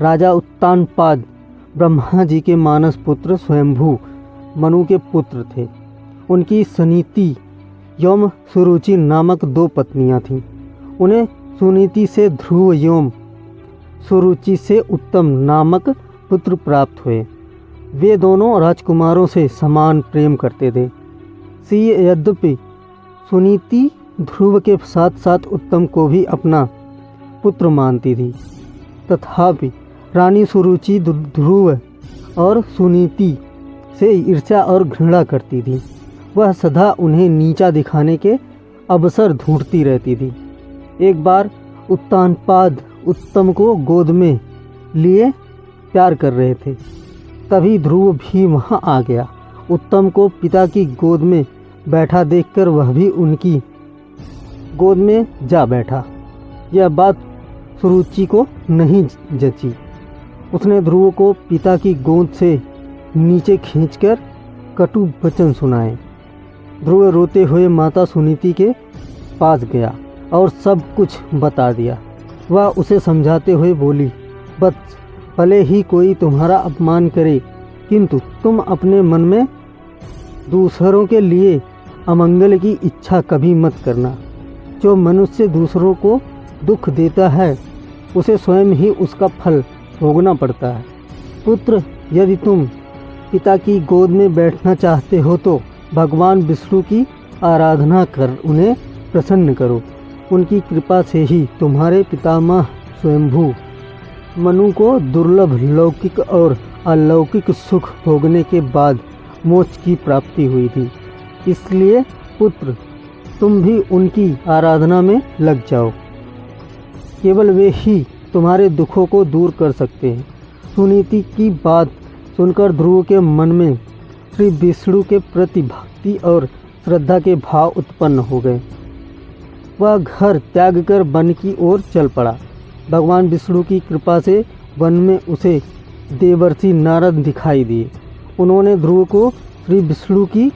राजा उत्तानपाद ब्रह्मा जी के मानस पुत्र स्वयंभू मनु के पुत्र थे। उनकी सुनीति एवं सुरुचि नामक 2 पत्नियां थीं। उन्हें सुनीति से ध्रुव एवं सुरुचि से उत्तम नामक पुत्र प्राप्त हुए। वे दोनों राजकुमारों से समान प्रेम करते थे। यद्यपि सुनीति ध्रुव के साथ साथ उत्तम को भी अपना पुत्र मानती थी, तथापि रानी सुरुचि ध्रुव और सुनीति से ईर्ष्या और घृणा करती थी। वह सदा उन्हें नीचा दिखाने के अवसर ढूंढती रहती थी। एक बार उत्तानपाद उत्तम को गोद में लिए प्यार कर रहे थे, तभी ध्रुव भी वहां आ गया। उत्तम को पिता की गोद में बैठा देखकर वह भी उनकी गोद में जा बैठा। यह बात सुरुचि को नहीं जची। उसने ध्रुव को पिता की गोद से नीचे खींचकर कटु वचन सुनाए। ध्रुव रोते हुए माता सुनीति के पास गया और सब कुछ बता दिया। वह उसे समझाते हुए बोली, बस भले ही कोई तुम्हारा अपमान करे, किंतु तुम अपने मन में दूसरों के लिए अमंगल की इच्छा कभी मत करना। जो मनुष्य दूसरों को दुख देता है उसे स्वयं ही उसका फल भोगना पड़ता है। पुत्र, यदि तुम पिता की गोद में बैठना चाहते हो तो भगवान विष्णु की आराधना कर उन्हें प्रसन्न करो। उनकी कृपा से ही तुम्हारे पितामह स्वयंभू मनु को दुर्लभ लौकिक और अलौकिक सुख भोगने के बाद मोक्ष की प्राप्ति हुई थी। इसलिए पुत्र, तुम भी उनकी आराधना में लग जाओ। केवल वे ही तुम्हारे दुखों को दूर कर सकते हैं। सुनीति की बात सुनकर ध्रुव के मन में श्री विष्णु के प्रति भक्ति और श्रद्धा के भाव उत्पन्न हो गए। वह घर त्याग कर वन की ओर चल पड़ा। भगवान विष्णु की कृपा से वन में उसे देवर्षि नारद दिखाई दिए। उन्होंने ध्रुव को श्री विष्णु की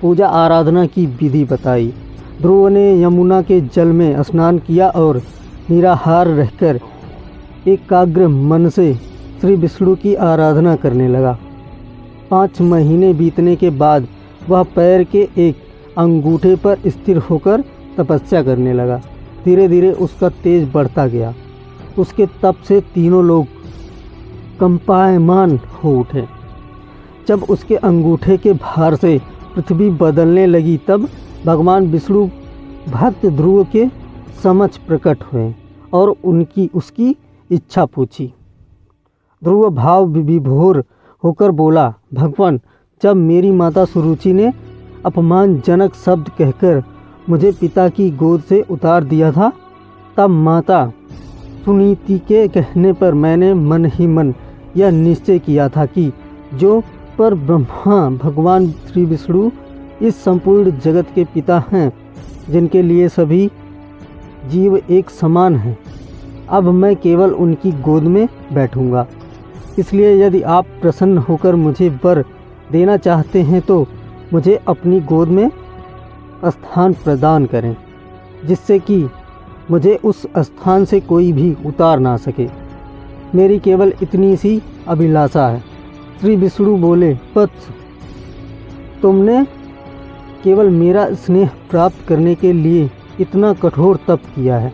पूजा आराधना की विधि बताई। ध्रुव ने यमुना के जल में स्नान किया और निराहार रहकर एकाग्र मन से श्री विष्णु की आराधना करने लगा। 5 महीने बीतने के बाद वह पैर के एक अंगूठे पर स्थिर होकर तपस्या करने लगा। धीरे धीरे उसका तेज बढ़ता गया। उसके तप से तीनों लोग कंपायमान हो उठे। जब उसके अंगूठे के भार से पृथ्वी बदलने लगी तब भगवान विष्णु भक्त ध्रुव के समक्ष प्रकट हुए और उसकी इच्छा पूछी। ध्रुव भाव विभोर होकर बोला, भगवान, जब मेरी माता सुरुचि ने अपमानजनक शब्द कहकर मुझे पिता की गोद से उतार दिया था, तब माता सुनीति के कहने पर मैंने मन ही मन यह निश्चय किया था कि जो पर ब्रह्मा भगवान श्री विष्णु इस संपूर्ण जगत के पिता हैं, जिनके लिए सभी जीव एक समान हैं, अब मैं केवल उनकी गोद में बैठूंगा। इसलिए यदि आप प्रसन्न होकर मुझे वर देना चाहते हैं तो मुझे अपनी गोद में स्थान प्रदान करें, जिससे कि मुझे उस स्थान से कोई भी उतार ना सके। मेरी केवल इतनी सी अभिलाषा है। श्री विष्णु बोले, वत्स, तुमने केवल मेरा स्नेह प्राप्त करने के लिए इतना कठोर तप किया है,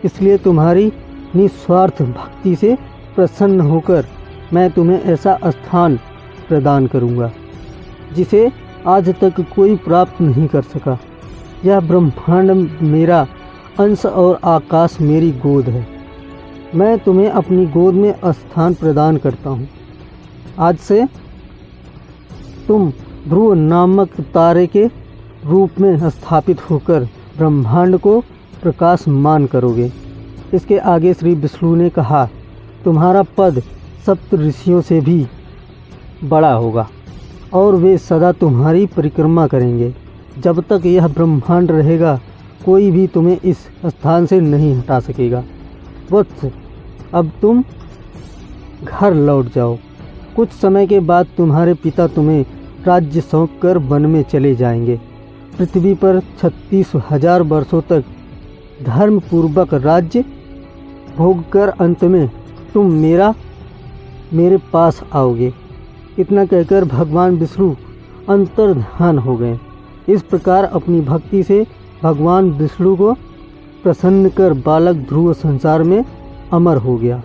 इसलिए तुम्हारी निस्वार्थ भक्ति से प्रसन्न होकर मैं तुम्हें ऐसा स्थान प्रदान करूंगा जिसे आज तक कोई प्राप्त नहीं कर सका। यह ब्रह्मांड मेरा अंश और आकाश मेरी गोद है। मैं तुम्हें अपनी गोद में स्थान प्रदान करता हूँ। आज से तुम ध्रुव नामक तारे के रूप में स्थापित होकर ब्रह्मांड को प्रकाशमान करोगे। इसके आगे श्री विष्णु ने कहा, तुम्हारा पद सप्त ऋषियों से भी बड़ा होगा और वे सदा तुम्हारी परिक्रमा करेंगे। जब तक यह ब्रह्मांड रहेगा कोई भी तुम्हें इस स्थान से नहीं हटा सकेगा। वत्स, अब तुम घर लौट जाओ। कुछ समय के बाद तुम्हारे पिता तुम्हें राज्य सौंपकर वन में चले जाएंगे। पृथ्वी पर 36,000 वर्षों तक धर्मपूर्वक राज्य भोग कर अंत में तुम मेरे पास आओगे। इतना कहकर भगवान विष्णु अंतर्ध्यान हो गए। इस प्रकार अपनी भक्ति से भगवान विष्णु को प्रसन्न कर बालक ध्रुव संसार में अमर हो गया।